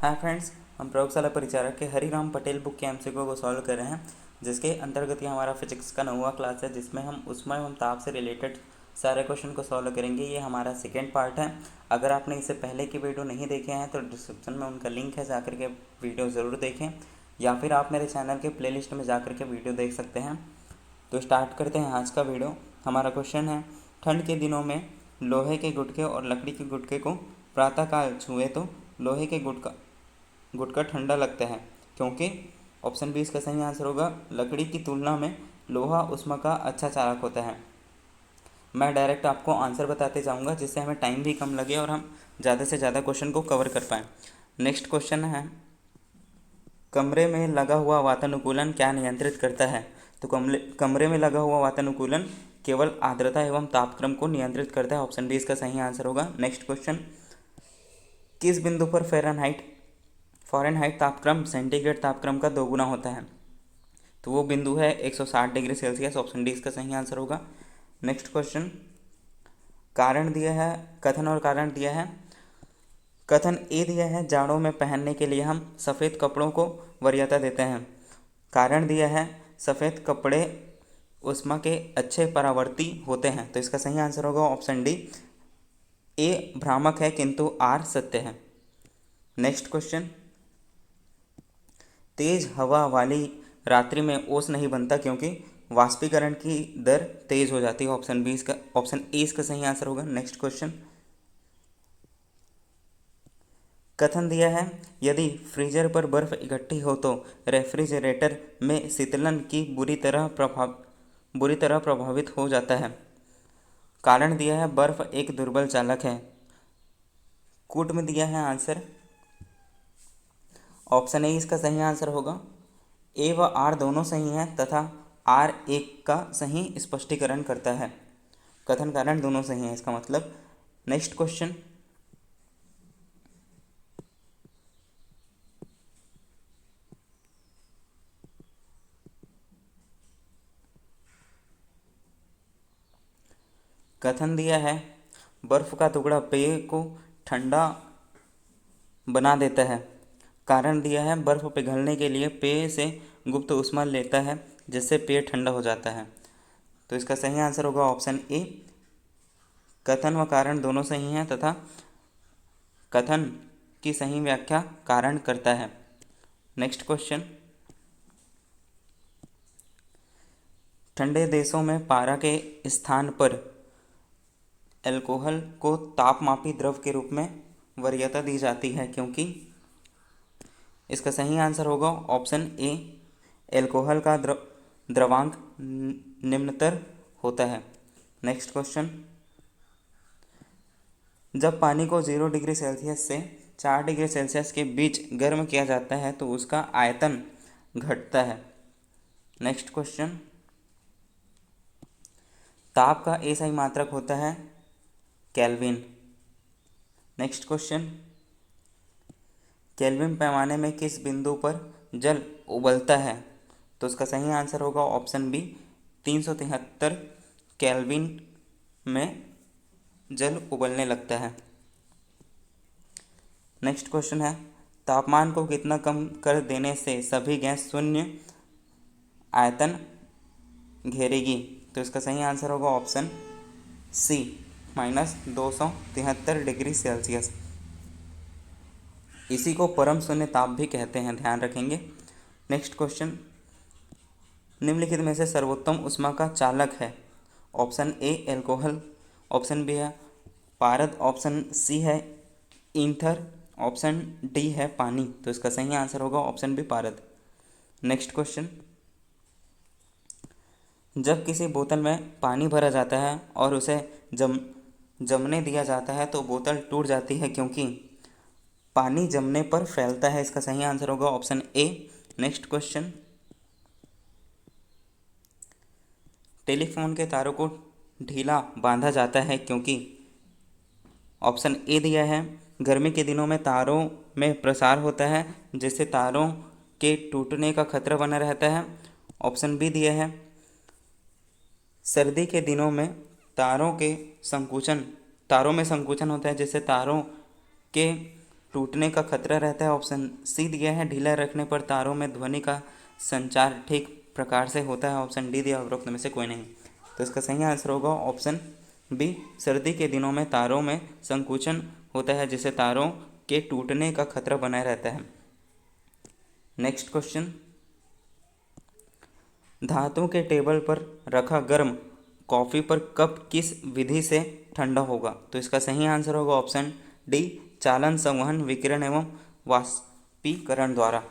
Hi friends, हम प्रयोगशाला परिचारक के हरिराम पटेल बुक के एमसीक्यू को सॉल्व कर रहे हैं, जिसके अंतर्गत ये हमारा फिजिक्स का 9वां क्लास है, जिसमें हम ऊष्मा एवं ताप से रिलेटेड सारे क्वेश्चन को सॉल्व करेंगे। ये हमारा सेकेंड पार्ट है। अगर आपने इससे पहले की वीडियो नहीं देखे हैं तो डिस्क्रिप्शन में उनका लिंक है, जाकर के वीडियो ज़रूर देखें, या फिर आप मेरे चैनल के प्लेलिस्ट में जाकर के वीडियो देख सकते हैं। तो स्टार्ट करते हैं आज का वीडियो। हमारा क्वेश्चन है, ठंड के दिनों में लोहे के गुटके और लकड़ी के गुटके को प्रातःकाल छुए तो लोहे के गुटका ठंडा लगता है, क्योंकि ऑप्शन बी इसका सही आंसर होगा, लकड़ी की तुलना में लोहा ऊष्मा का अच्छा चालक होता है। मैं डायरेक्ट आपको आंसर बताते जाऊंगा, जिससे हमें टाइम भी कम लगे और हम ज़्यादा से ज़्यादा क्वेश्चन को कवर कर पाएँ। नेक्स्ट क्वेश्चन है, कमरे में लगा हुआ वातानुकूलन क्या नियंत्रित करता है? तो कमरे में लगा हुआ वातानुकूलन केवल आर्द्रता एवं तापक्रम को नियंत्रित करता है। ऑप्शन बी इसका सही आंसर होगा। नेक्स्ट क्वेश्चन, किस बिंदु पर फ़ारेनहाइट तापक्रम सेंटीग्रेड तापक्रम का दोगुना होता है? तो वो बिंदु है 160 डिग्री सेल्सियस। ऑप्शन डी इसका सही आंसर होगा। नेक्स्ट क्वेश्चन, कारण दिया है, कथन और कारण दिया है। कथन ए दिया है, जाड़ों में पहनने के लिए हम सफ़ेद कपड़ों को वरीयता देते हैं। कारण दिया है, सफ़ेद कपड़े ऊष्मा के अच्छे परावर्ती होते हैं। तो इसका सही आंसर होगा ऑप्शन डी, ए भ्रामक है किंतु आर सत्य है। नेक्स्ट क्वेश्चन, तेज हवा वाली रात्रि में ओस नहीं बनता, क्योंकि वाष्पीकरण की दर तेज हो जाती है। ऑप्शन ए इसका सही आंसर होगा। नेक्स्ट क्वेश्चन, कथन दिया है, यदि फ्रीजर पर बर्फ इकट्ठी हो तो रेफ्रिजरेटर में शीतलन की बुरी तरह प्रभावित हो जाता है। कारण दिया है, बर्फ एक दुर्बल चालक है। कूट में दिया है आंसर, ऑप्शन ए इसका सही आंसर होगा। ए व आर दोनों सही हैं तथा आर एक का सही स्पष्टीकरण करता है। कथन कारण दोनों सही हैं इसका मतलब। नेक्स्ट क्वेश्चन, कथन दिया है, बर्फ का टुकड़ा पेय को ठंडा बना देता है। कारण दिया है, बर्फ पिघलने के लिए पेय से गुप्त ऊष्मा लेता है, जिससे पेय ठंडा हो जाता है। तो इसका सही आंसर होगा ऑप्शन ए। कथन व कारण दोनों सही हैं तथा कथन की सही व्याख्या कारण करता है। नेक्स्ट क्वेश्चन, ठंडे देशों में पारा के स्थान पर अल्कोहल को तापमापी द्रव के रूप में वरीयता दी जाती है, क्योंकि इसका सही आंसर होगा ऑप्शन ए, अल्कोहल का द्रवांक निम्नतर होता है। नेक्स्ट क्वेश्चन, जब पानी को 0 डिग्री सेल्सियस से 4 डिग्री सेल्सियस के बीच गर्म किया जाता है तो उसका आयतन घटता है। नेक्स्ट क्वेश्चन, ताप का एसआई मात्रक होता है केल्विन। नेक्स्ट क्वेश्चन, केल्विन पैमाने में किस बिंदु पर जल उबलता है? तो उसका सही आंसर होगा ऑप्शन बी, 373 केल्विन में जल उबलने लगता है। नेक्स्ट क्वेश्चन है, तापमान को कितना कम कर देने से सभी गैस शून्य आयतन घेरेगी? तो इसका सही आंसर होगा ऑप्शन सी, -273 डिग्री सेल्सियस। इसी को परम शून्य ताप भी कहते हैं, ध्यान रखेंगे। नेक्स्ट क्वेश्चन, निम्नलिखित में से सर्वोत्तम ऊष्मा का चालक है? Option A alcohol, option B है पारद, ऑप्शन सी है ईंथर, ऑप्शन डी है पानी। तो इसका सही आंसर होगा ऑप्शन बी पारद। नेक्स्ट क्वेश्चन, जब किसी बोतल में पानी भरा जाता है और उसे जमने दिया जाता है तो बोतल टूट जाती है, क्योंकि पानी जमने पर फैलता है। इसका सही आंसर होगा option A. Next question, telephone के तारों को ढीला बांधा जाता है क्योंकि? ऑप्शन ए दिया है, गर्मी के दिनों में तारों में प्रसार होता है, जिससे तारों के टूटने का खतरा बना रहता है। ऑप्शन बी दिया है, सर्दी के दिनों में तारों में संकुचन होता है, जिससे तारों के टूटने का खतरा रहता है। ऑप्शन सी दिया है ढीला रखने पर तारों में ध्वनि का संचार ठीक प्रकार से होता है। ऑप्शन डी दिया उपरोक्त में से कोई नहीं। तो इसका सही आंसर होगा ऑप्शन बी, सर्दी के दिनों में तारों में संकुचन होता है जिससे तारों के टूटने का खतरा बना रहता है। नेक्स्ट क्वेश्चन, धातु के टेबल पर रखा गर्म कॉफ़ी पर कप किस विधि से ठंडा होगा? तो इसका सही आंसर होगा ऑप्शन डी, चालन, संवहन, विकिरण एवं वाष्पीकरण द्वारा।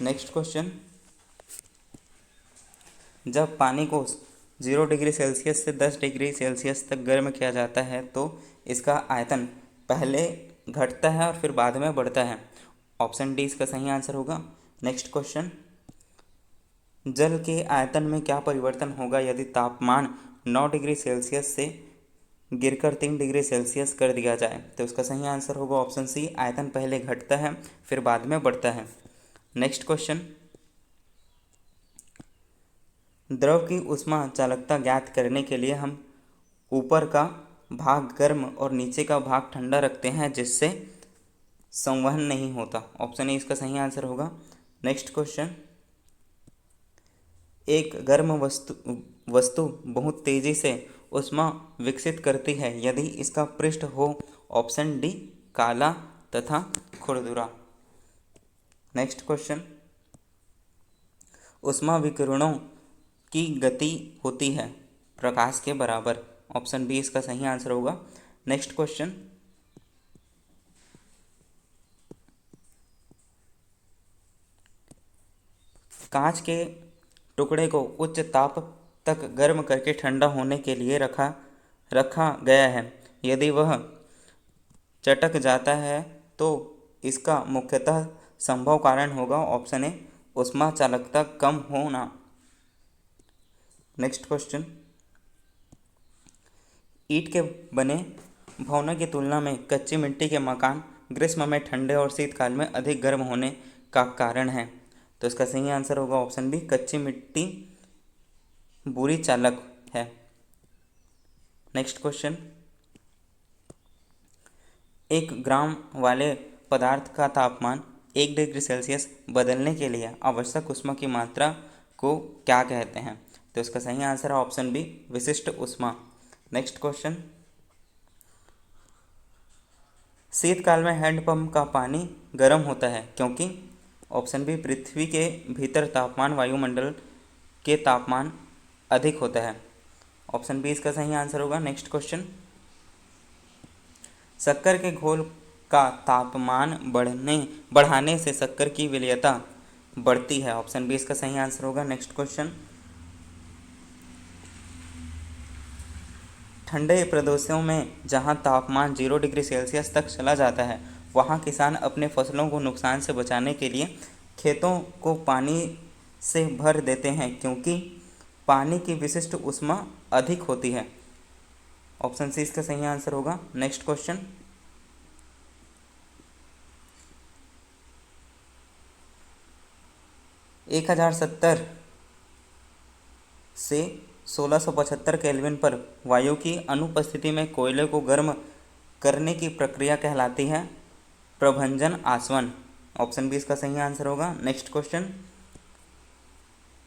नेक्स्ट क्वेश्चन, जब पानी को 0 डिग्री सेल्सियस से 10 डिग्री सेल्सियस तक गर्म किया जाता है तो इसका आयतन पहले घटता है और फिर बाद में बढ़ता है। ऑप्शन डी इसका सही आंसर होगा। नेक्स्ट क्वेश्चन, जल के आयतन में क्या परिवर्तन होगा यदि तापमान 9 डिग्री सेल्सियस से गिरकर 3 डिग्री सेल्सियस कर दिया जाए? तो इसका सही आंसर होगा ऑप्शन सी, आयतन पहले घटता है फिर बाद में बढ़ता है। नेक्स्ट क्वेश्चन, द्रव की ऊष्मा चालकता ज्ञात करने के लिए हम ऊपर का भाग गर्म और नीचे का भाग ठंडा रखते हैं जिससे संवहन नहीं होता। ऑप्शन ए इसका सही आंसर होगा। नेक्स्ट क्वेश्चन, एक गर्म वस्तु बहुत तेजी से ऊष्मा विकसित करती है यदि इसका पृष्ठ हो। ऑप्शन डी, काला तथा खुरदुरा। नेक्स्ट क्वेश्चन, ऊष्मा विकिरणों की गति होती है प्रकाश के बराबर। ऑप्शन बी इसका सही आंसर होगा। नेक्स्ट क्वेश्चन, कांच के टुकड़े को उच्च ताप तक गर्म करके ठंडा होने के लिए रखा गया है। यदि वह चटक जाता है तो इसका मुख्यतः संभव कारण होगा। ऑप्शन ए, ऊष्मा चालकता कम होना। नेक्स्ट क्वेश्चन, ईंट के बने भवनों की तुलना में कच्ची मिट्टी के मकान ग्रीष्म में ठंडे और शीतकाल में अधिक गर्म होने का कारण है। तो इसका सही आंसर होगा ऑप्शन बी, कच्ची मिट्टी बुरी चालक है। नेक्स्ट क्वेश्चन, एक ग्राम वाले पदार्थ का तापमान 1 डिग्री सेल्सियस बदलने के लिए आवश्यक ऊष्मा की मात्रा को क्या कहते हैं? तो इसका सही आंसर है ऑप्शन बी, विशिष्ट ऊष्मा। नेक्स्ट क्वेश्चन, शीतकाल में हैंडपंप का पानी गर्म होता है क्योंकि? ऑप्शन बी, पृथ्वी के भीतर तापमान वायुमंडल के तापमान अधिक होता है। ऑप्शन बी इसका सही आंसर होगा। नेक्स्ट क्वेश्चन, शक्कर के घोल का तापमान बढ़ाने से शक्कर की विलेयता बढ़ती है। ऑप्शन बी इसका सही आंसर होगा। नेक्स्ट क्वेश्चन, ठंडे प्रदेशों में जहां तापमान 0 डिग्री सेल्सियस तक चला जाता है वहां किसान अपने फसलों को नुकसान से बचाने के लिए खेतों को पानी से भर देते हैं क्योंकि पानी की विशिष्ट ऊष्मा अधिक होती है। ऑप्शन सी इसका सही आंसर होगा। नेक्स्ट क्वेश्चन, एक 1070 से 1675 केल्विन पर वायु की अनुपस्थिति में कोयले को गर्म करने की प्रक्रिया कहलाती है प्रभंजन आसवन। ऑप्शन बी इसका सही आंसर होगा। नेक्स्ट क्वेश्चन,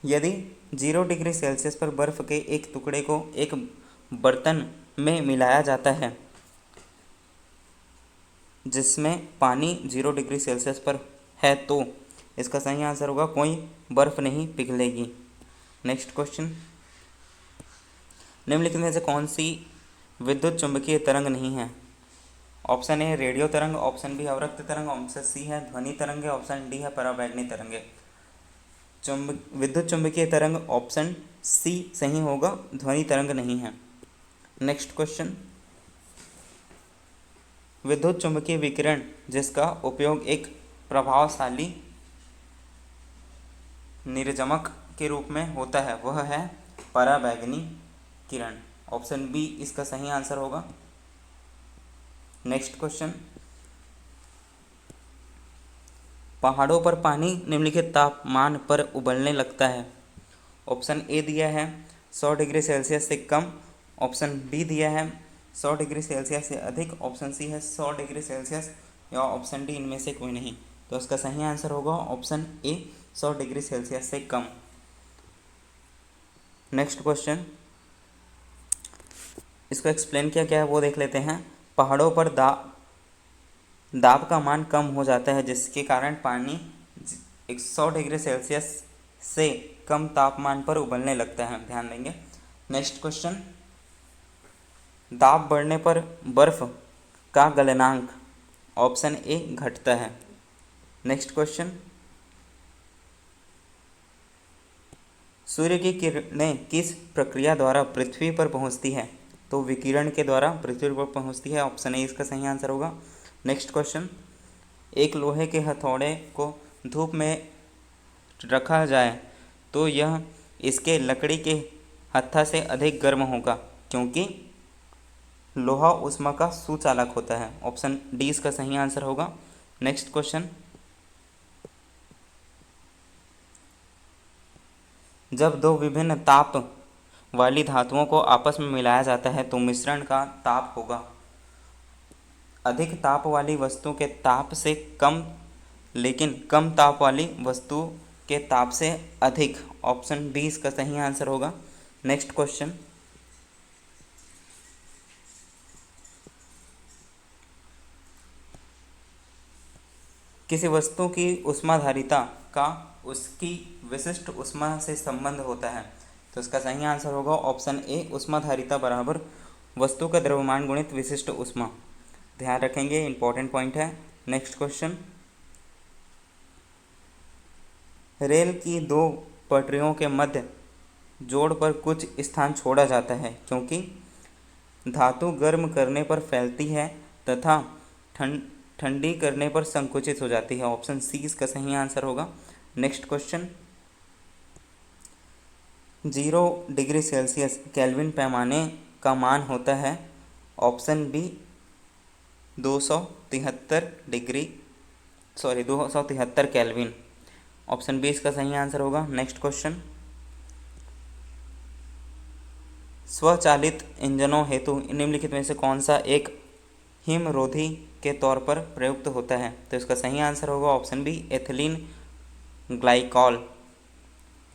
यदि 0 डिग्री सेल्सियस पर बर्फ के एक टुकड़े को एक बर्तन में मिलाया जाता है जिसमें पानी 0 डिग्री सेल्सियस पर है तो इसका सही आंसर होगा कोई बर्फ नहीं पिघलेगी। नेक्स्ट क्वेश्चन, निम्नलिखित में से कौन सी विद्युत चुंबकीय तरंग नहीं है? ऑप्शन ए, रेडियो तरंग। ऑप्शन बी, अवरक्त तरंग। ऑप्शन सी है ध्वनि तरंग। ऑप्शन डी है पराबैंगनी तरंगे। विद्युत चुंबकीय तरंग ऑप्शन सी सही होगा, ध्वनि तरंग नहीं है। नेक्स्ट क्वेश्चन, विद्युत चुंबकीय विकिरण जिसका उपयोग एक प्रभावशाली निर्जमक के रूप में होता है वह है पराबैंगनी किरण। ऑप्शन बी इसका सही आंसर होगा। नेक्स्ट क्वेश्चन, पहाड़ों पर पानी निम्नलिखित तापमान पर उबलने लगता है। ऑप्शन ए दिया है 100 डिग्री सेल्सियस से कम। ऑप्शन बी दिया है 100 डिग्री सेल्सियस से अधिक। ऑप्शन सी है 100 डिग्री सेल्सियस या ऑप्शन डी इनमें से कोई नहीं। तो इसका सही आंसर होगा ऑप्शन ए 100 डिग्री सेल्सियस से कम। नेक्स्ट क्वेश्चन, इसको एक्सप्लेन किया क्या है वो देख लेते हैं। पहाड़ों पर दाब का मान कम हो जाता है जिसके कारण पानी 100 डिग्री सेल्सियस से कम तापमान पर उबलने लगता है। ध्यान देंगे। नेक्स्ट क्वेश्चन, दाब बढ़ने पर बर्फ का गलनांक ऑप्शन ए घटता है। नेक्स्ट क्वेश्चन, सूर्य की किरणें किस प्रक्रिया द्वारा पृथ्वी पर पहुंचती है? तो विकिरण के द्वारा पृथ्वी पर पहुंचती है। ऑप्शन ए इसका सही आंसर होगा। नेक्स्ट क्वेश्चन, एक लोहे के हथौड़े को धूप में रखा जाए तो यह इसके लकड़ी के हत्था से अधिक गर्म होगा क्योंकि लोहा उष्मा का सुचालक होता है। ऑप्शन डी इसका सही आंसर होगा। नेक्स्ट क्वेश्चन, जब दो विभिन्न ताप वाली धातुओं को आपस में मिलाया जाता है तो मिश्रण का ताप होगा अधिक ताप वाली वस्तु के ताप से कम, लेकिन कम ताप वाली वस्तु के ताप से अधिक। ऑप्शन बी इसका सही आंसर होगा। नेक्स्ट क्वेश्चन, किसी वस्तु की ऊष्माधारिता का उसकी विशिष्ट ऊष्मा से संबंध होता है? तो इसका सही आंसर होगा ऑप्शन ए ऊष्माधारिता बराबर वस्तु का द्रव्यमान गुणित विशिष्ट ऊष्मा। ध्यान रखेंगे, इंपॉर्टेंट पॉइंट है। नेक्स्ट क्वेश्चन, रेल की दो पटरियों के मध्य जोड़ पर कुछ स्थान छोड़ा जाता है क्योंकि धातु गर्म करने पर फैलती है तथा ठंडी करने पर संकुचित हो जाती है। ऑप्शन सी इसका सही आंसर होगा। Next question, 0 degree Celsius Kelvin पैमाने का मान होता है। Option B 273 Kelvin. Option B इसका सही आंसर होगा। नेक्स्ट क्वेश्चन, स्वचालित इंजनों हेतु निम्नलिखित में से कौन सा एक हिमरोधी के तौर पर प्रयुक्त होता है? तो इसका सही आंसर होगा option B ethylene glycol.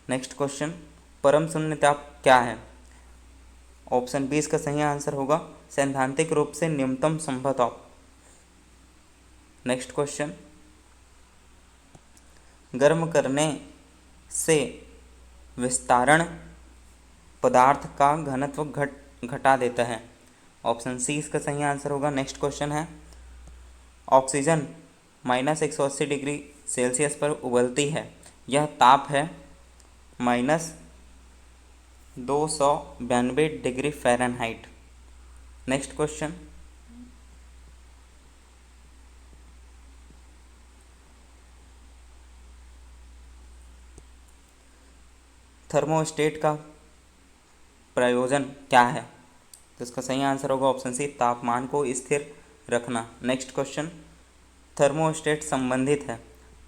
Next question, परम शून्य ताप क्या है? ऑप्शन बी इसका सही आंसर होगा सैद्धांतिक रूप से न्यूनतम संभव ताप। नेक्स्ट क्वेश्चन, गर्म करने से विस्तारण पदार्थ का घनत्व घटा देता है। ऑप्शन सी इसका सही आंसर होगा। नेक्स्ट क्वेश्चन है, ऑक्सीजन -180 डिग्री सेल्सियस पर उबलती है, यह ताप है -292 degree Fahrenheit. Next question, thermostat का प्रयोजन क्या है? तो इसका सही आंसर होगा ऑप्शन सी तापमान को स्थिर रखना। नेक्स्ट क्वेश्चन, थर्मोस्टेट संबंधित है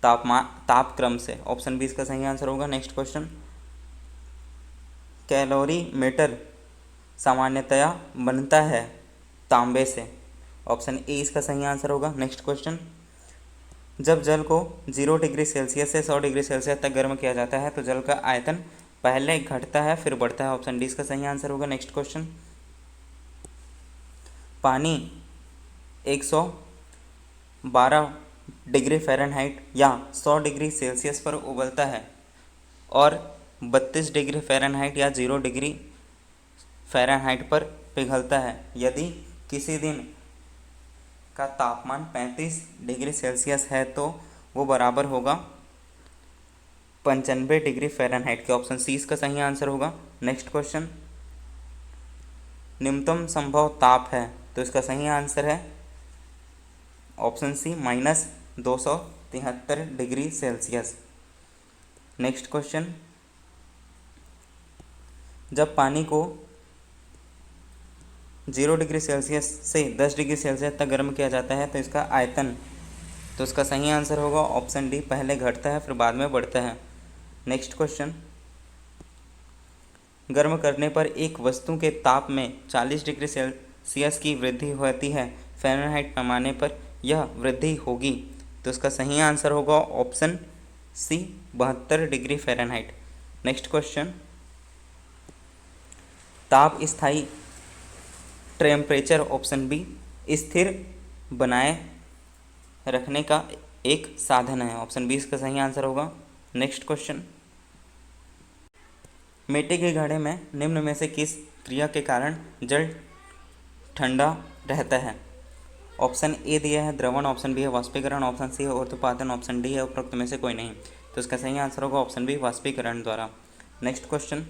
तापक्रम से। ऑप्शन बी इसका सही आंसर होगा। नेक्स्ट क्वेश्चन, कैलोरीमीटर सामान्यतया बनता है तांबे से। ऑप्शन ए इसका सही आंसर होगा। नेक्स्ट क्वेश्चन, जब जल को 0 डिग्री सेल्सियस से 100 डिग्री सेल्सियस तक गर्म किया जाता है तो जल का आयतन पहले घटता है फिर बढ़ता है। ऑप्शन डी इसका सही आंसर होगा। नेक्स्ट क्वेश्चन, पानी 112 डिग्री फ़ारेनहाइट या 100 डिग्री सेल्सियस पर उबलता है और 32 डिग्री फ़ारेनहाइट या 0 डिग्री फ़ारेनहाइट पर पिघलता है। यदि किसी दिन का तापमान 35 डिग्री सेल्सियस है तो वो बराबर होगा 95 डिग्री फ़ारेनहाइट के। ऑप्शन सी इसका सही आंसर होगा। नेक्स्ट क्वेश्चन, न्यूनतम संभव ताप है तो इसका सही आंसर है option C -273 degree Celsius. Next question, जब पानी को 0 डिग्री सेल्सियस से 10 डिग्री सेल्सियस तक गर्म किया जाता है तो इसका आयतन, तो इसका सही आंसर होगा ऑप्शन डी पहले घटता है फिर बाद में बढ़ता है। नेक्स्ट क्वेश्चन, गर्म करने पर एक वस्तु के ताप में 40 डिग्री सेल्सियस की वृद्धि होती है फ़ारेनहाइट पैमाने पर यह वृद्धि होगी। तो इसका सही आंसर होगा option C 72 degree Fahrenheit. Next question, ताप स्थायी टेम्परेचर ऑप्शन बी स्थिर बनाए रखने का एक साधन है। ऑप्शन बी इसका सही आंसर होगा। नेक्स्ट क्वेश्चन, मिट्टी के घड़े में निम्न में से किस क्रिया के कारण जल ठंडा रहता है। ऑप्शन ए दिया है द्रवण, ऑप्शन बी है वाष्पीकरण, ऑप्शन सी है ऊर्ध्वपातन, ऑप्शन डी है उपरोक्त में से कोई नहीं। तो इसका सही आंसर होगा ऑप्शन बी वाष्पीकरण द्वारा। नेक्स्ट क्वेश्चन,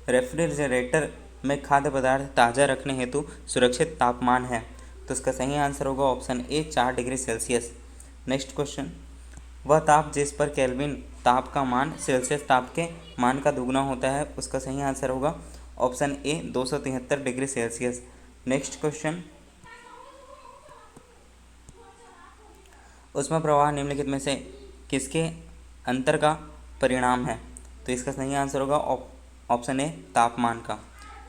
रेफ्रिजरेटर में खाद्य पदार्थ ताज़ा रखने हेतु सुरक्षित तापमान है। तो इसका सही आंसर होगा option A 4 degree Celsius. Next question, वह ताप जिस पर केल्विन ताप का मान सेल्सियस ताप के मान का दुगना होता है, उसका सही आंसर होगा option A 273 degree Celsius. Next question, ऊष्मा प्रवाह निम्नलिखित में से किसके अंतर का परिणाम है। तो इसका सही आंसर होगा ऑप्शन ए तापमान का।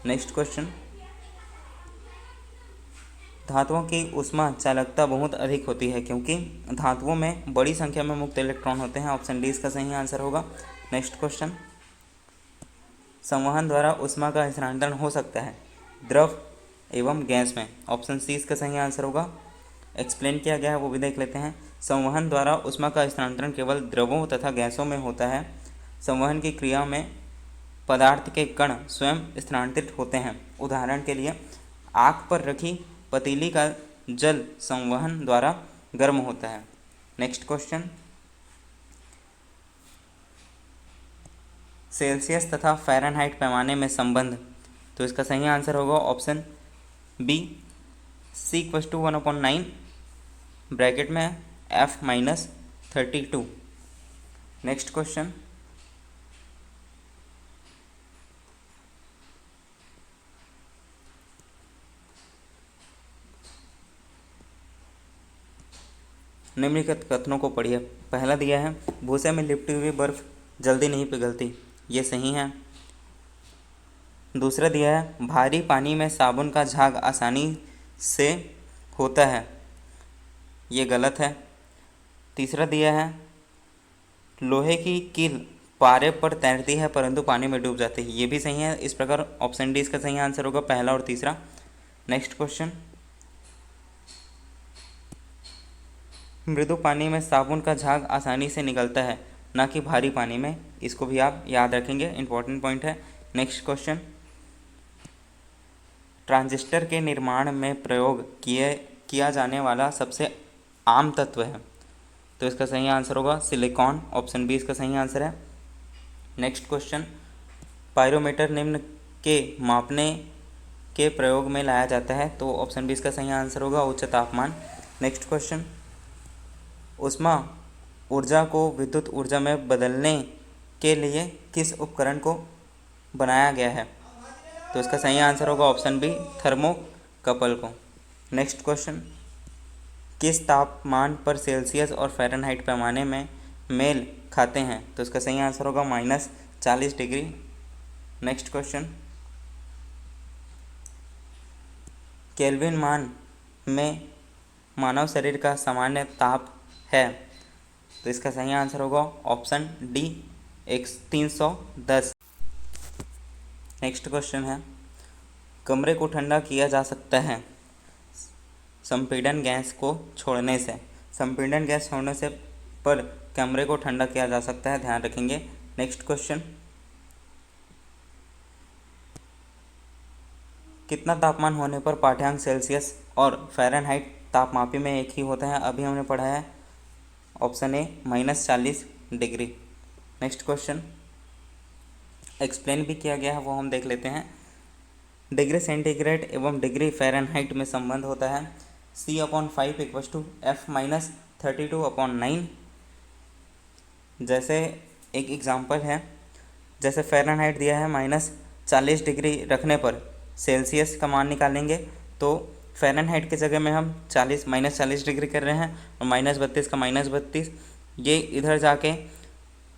नेक्स्ट क्वेश्चन, धातुओं की ऊष्मा चालकता बहुत अधिक होती है क्योंकि धातुओं में बड़ी संख्या में मुक्त इलेक्ट्रॉन होते हैं। ऑप्शन डी इसका सही आंसर होगा। नेक्स्ट क्वेश्चन, संवहन द्वारा ऊष्मा का स्थानांतरण हो सकता है द्रव एवं गैस में। ऑप्शन सी इसका सही आंसर होगा। एक्सप्लेन किया गया है वो भी देख लेते हैं। संवहन द्वारा ऊष्मा का स्थानांतरण केवल द्रवों तथा गैसों में होता है। संवहन की क्रिया में पदार्थ के कण स्वयं स्थानांतरित होते हैं। उदाहरण के लिए आग पर रखी पतीली का जल संवहन द्वारा गर्म होता है। नेक्स्ट क्वेश्चन, सेल्सियस तथा फ़ारेनहाइट पैमाने में संबंध। तो इसका सही आंसर होगा ऑप्शन बी C=1/9 ब्रैकेट में F-32। नेक्स्ट क्वेश्चन, निम्नलिखित कथनों को पढ़िए। पहला दिया है भूसे में लिपटी हुई बर्फ जल्दी नहीं पिघलती, ये सही है। दूसरा दिया है भारी पानी में साबुन का झाग आसानी से होता है, ये गलत है। तीसरा दिया है लोहे की कील पारे पर तैरती है परंतु पानी में डूब जाती है, ये भी सही है। इस प्रकार ऑप्शन डी इसका सही आंसर होगा, पहला और तीसरा। नेक्स्ट क्वेश्चन, मृदु पानी में साबुन का झाग आसानी से निकलता है ना कि भारी पानी में, इसको भी आप याद रखेंगे, इंपॉर्टेंट पॉइंट है। नेक्स्ट क्वेश्चन, ट्रांजिस्टर के निर्माण में प्रयोग किया जाने वाला सबसे आम तत्व है। तो इसका सही आंसर होगा सिलिकॉन। ऑप्शन बी इसका सही आंसर है। नेक्स्ट क्वेश्चन, पायरोमीटर निम्न के मापने के प्रयोग में लाया जाता है। तो ऑप्शन बी इसका सही आंसर होगा उच्च तापमान। नेक्स्ट क्वेश्चन, ऊष्मा ऊर्जा को विद्युत ऊर्जा में बदलने के लिए किस उपकरण को बनाया गया है। तो इसका सही आंसर होगा ऑप्शन बी थर्मोकपल को। नेक्स्ट क्वेश्चन, किस तापमान पर सेल्सियस और फ़ारेनहाइट पैमाने में मेल खाते हैं। तो इसका सही आंसर होगा -40 डिग्री। नेक्स्ट क्वेश्चन, केल्विन मान में मानव शरीर का सामान्य ताप है। तो इसका सही आंसर होगा ऑप्शन डी 310। नेक्स्ट क्वेश्चन है कमरे को ठंडा किया जा सकता है संपीड़न गैस को छोड़ने से। संपीड़न गैस छोड़ने से पर कमरे को ठंडा किया जा सकता है, ध्यान रखेंगे। नेक्स्ट क्वेश्चन, कितना तापमान होने पर पाठ्यांक सेल्सियस और फ़ारेनहाइट तापमापी में एक ही होता है। अभी हमने पढ़ा है ऑप्शन ए -40 डिग्री। नेक्स्ट क्वेश्चन, एक्सप्लेन भी किया गया है वो हम देख लेते हैं। डिग्री सेंटीग्रेड एवं डिग्री फ़ारेनहाइट में संबंध होता है C/5 = F-32/9। जैसे एक एग्जांपल है, जैसे फ़ारेनहाइट दिया है -40 डिग्री रखने पर सेल्सियस का मान निकालेंगे, तो फ़ारेनहाइट की जगह में हम -40 डिग्री कर रहे हैं और -32 का -32, ये इधर जाके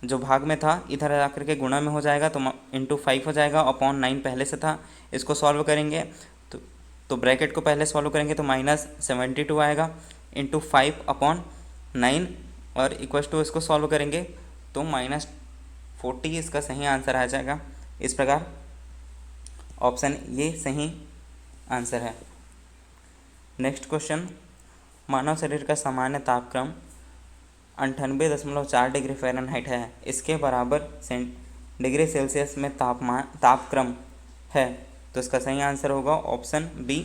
जो भाग में था इधर जाकर के गुणा में हो जाएगा, तो × 5 हो जाएगा, अपॉन 9 पहले से था। इसको सॉल्व करेंगे तो ब्रैकेट को पहले सॉल्व करेंगे तो -72 आएगा इंटू 5/9 और इक्वल्स टू इसको सॉल्व करेंगे तो -40 इसका सही आंसर आ जाएगा। इस प्रकार ऑप्शन ये सही आंसर है। नेक्स्ट क्वेश्चन, मानव शरीर का सामान्य तापक्रम 98.4 डिग्री फ़ारेनहाइट है, इसके बराबर डिग्री सेल्सियस में तापक्रम है, तो इसका सही आंसर होगा ऑप्शन बी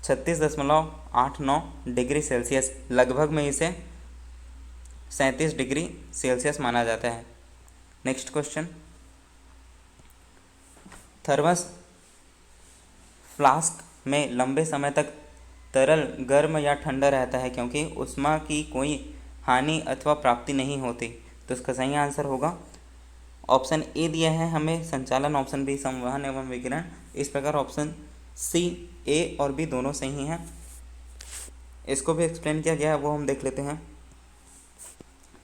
36.89 डिग्री सेल्सियस। लगभग में इसे 37 डिग्री सेल्सियस माना जाता है। नेक्स्ट क्वेश्चन, थर्मस फ्लास्क में लंबे समय तक तरल गर्म या ठंडा रहता है क्योंकि ऊष्मा की कोई हानि अथवा प्राप्ति नहीं होती, तो इसका सही आंसर होगा ऑप्शन ए दिया है हमें संचालन, ऑप्शन बी संवहन एवं विकिरण। इस प्रकार ऑप्शन सी, ए और बी दोनों सही हैं। इसको भी एक्सप्लेन किया गया है, वो हम देख लेते हैं।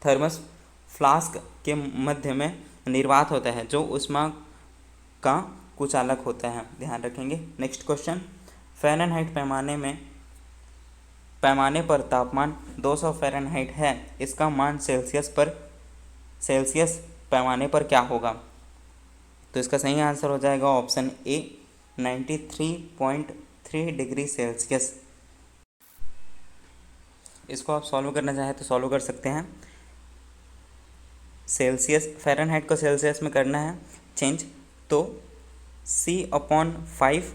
थर्मस फ्लास्क के मध्य में निर्वात होता है जो ऊष्मा का कुचालक होता है, ध्यान रखेंगे। नेक्स्ट क्वेश्चन, फ़ारेनहाइट पैमाने पर तापमान 200 फ़ारेनहाइट है, इसका मान सेल्सियस पैमाने पर क्या होगा, तो इसका सही आंसर हो जाएगा ऑप्शन ए 93.3 डिग्री सेल्सियस। इसको आप सॉल्व करना चाहें तो सॉल्व कर सकते हैं। सेल्सियस फ़ारेनहाइट को सेल्सियस में करना है चेंज, तो C/5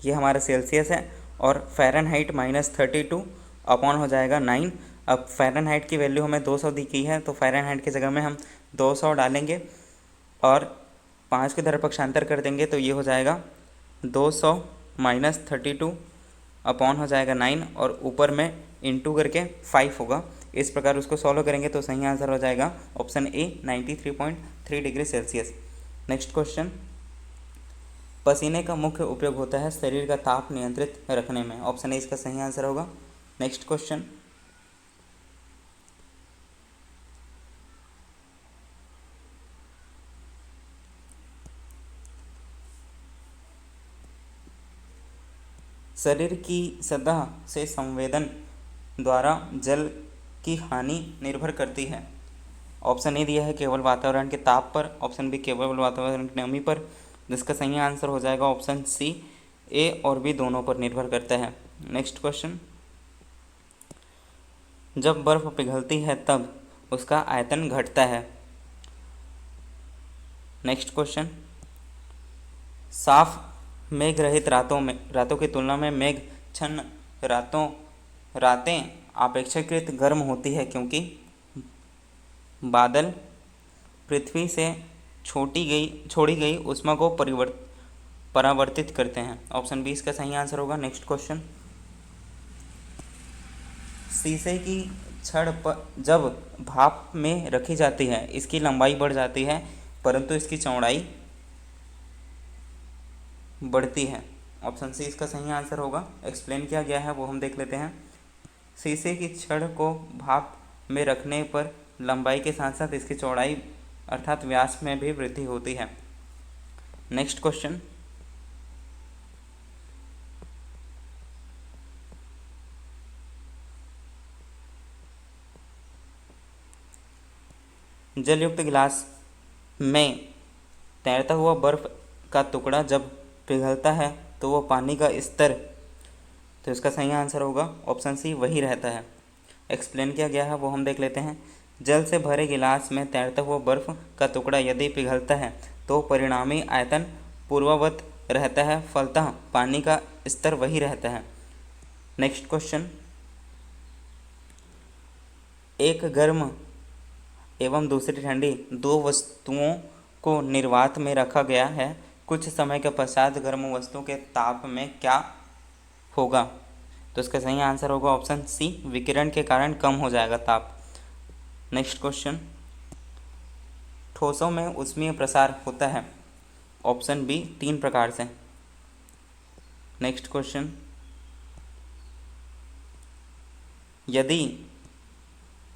ये हमारा सेल्सियस है और फ़ारेनहाइट -32 अपॉन हो जाएगा 9। अब फ़ारेनहाइट की वैल्यू हमें 200 दी गई है, तो फ़ारेनहाइट की जगह में हम 200 डालेंगे और 5 के तरफ पक्षांतर कर देंगे, तो ये हो जाएगा 200 - 32 अपॉन हो जाएगा 9 और ऊपर में इंटू करके 5 होगा। इस प्रकार उसको सॉल्व करेंगे तो सही आंसर हो जाएगा option A 93.3 degree Celsius. Next question, पसीने का मुख्य उपयोग होता है शरीर का ताप नियंत्रित रखने में, ऑप्शन ए इसका सही आंसर होगा। नेक्स्ट क्वेश्चन, शरीर की सतह से संवेदन द्वारा जल की हानि निर्भर करती है, ऑप्शन ए दिया है केवल वातावरण के ताप पर, ऑप्शन बी केवल वातावरण की नमी पर, जिसका सही आंसर हो जाएगा ऑप्शन सी, ए और बी दोनों पर निर्भर करता है। नेक्स्ट क्वेश्चन, जब बर्फ पिघलती है तब उसका आयतन घटता है। नेक्स्ट क्वेश्चन, साफ मेघ रहित रातों की तुलना में मेघछन्न रातें अपेक्षाकृत गर्म होती है क्योंकि बादल पृथ्वी से छोड़ी गई ऊष्मा को परावर्तित करते हैं, ऑप्शन बी इसका सही आंसर होगा। नेक्स्ट क्वेश्चन, शीशे की छड़ पर जब भाप में रखी जाती है इसकी लंबाई बढ़ जाती है परंतु इसकी चौड़ाई बढ़ती है, ऑप्शन सी इसका सही आंसर होगा। एक्सप्लेन किया गया है वो हम देख लेते हैं। शीशे की छड़ को भाप में रखने पर लंबाई के साथ साथ इसकी चौड़ाई अर्थात व्यास में भी वृद्धि होती है। नेक्स्ट क्वेश्चन, जलयुक्त गिलास में तैरता हुआ बर्फ का टुकड़ा जब पिघलता है तो वो पानी का स्तर, तो इसका सही आंसर होगा ऑप्शन सी वही रहता है। एक्सप्लेन किया गया है वो हम देख लेते हैं। जल से भरे गिलास में तैरता हुआ बर्फ का टुकड़ा यदि पिघलता है तो परिणामी आयतन पूर्ववत रहता है, फलतः पानी का स्तर वही रहता है। नेक्स्ट क्वेश्चन, एक गर्म एवं दूसरी ठंडी दो वस्तुओं को निर्वात में रखा गया है, कुछ समय के पश्चात गर्म वस्तु के ताप में क्या होगा, तो इसका सही आंसर होगा ऑप्शन सी, विकिरण के कारण कम हो जाएगा ताप। नेक्स्ट क्वेश्चन, ठोसों में ऊष्मीय प्रसार होता है, ऑप्शन बी 3 प्रकार से। नेक्स्ट क्वेश्चन, यदि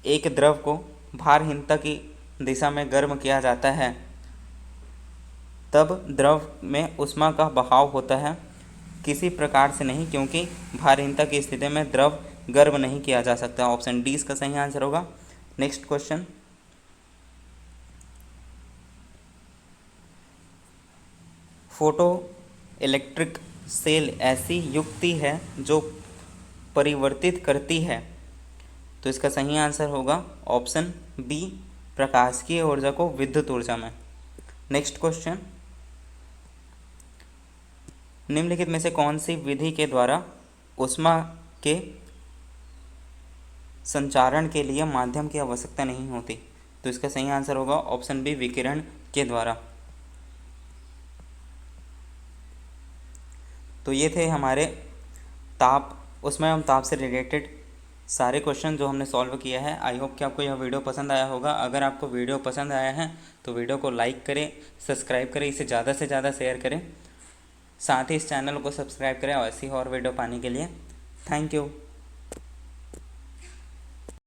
एक द्रव को भारहीनता की दिशा में गर्म किया जाता है तब द्रव में ऊष्मा का बहाव होता है, किसी प्रकार से नहीं, क्योंकि भारहीनता की स्थिति में द्रव गर्म नहीं किया जा सकता। ऑप्शन डी इसका सही आंसर होगा। Next question, photoelectric cell ऐसी युक्ति है जो परिवर्तित करती है, तो इसका सही आंसर होगा ऑप्शन बी, प्रकाश की ऊर्जा को विद्युत ऊर्जा में। नेक्स्ट क्वेश्चन, निम्नलिखित में से कौन सी विधि के द्वारा ऊष्मा के संचारण के लिए माध्यम की आवश्यकता नहीं होती, तो इसका सही आंसर होगा ऑप्शन बी, विकिरण के द्वारा। तो ये थे हमारे ताप, उसमें हम ताप से रिलेटेड सारे क्वेश्चन जो हमने सॉल्व किया है। आई होप कि आपको यह वीडियो पसंद आया होगा। अगर आपको वीडियो पसंद आया है तो वीडियो को लाइक करें, सब्सक्राइब करें, इसे ज़्यादा से ज़्यादा शेयर करें, साथ ही इस चैनल को सब्सक्राइब करें और ऐसी और वीडियो पाने के लिए। Thank you.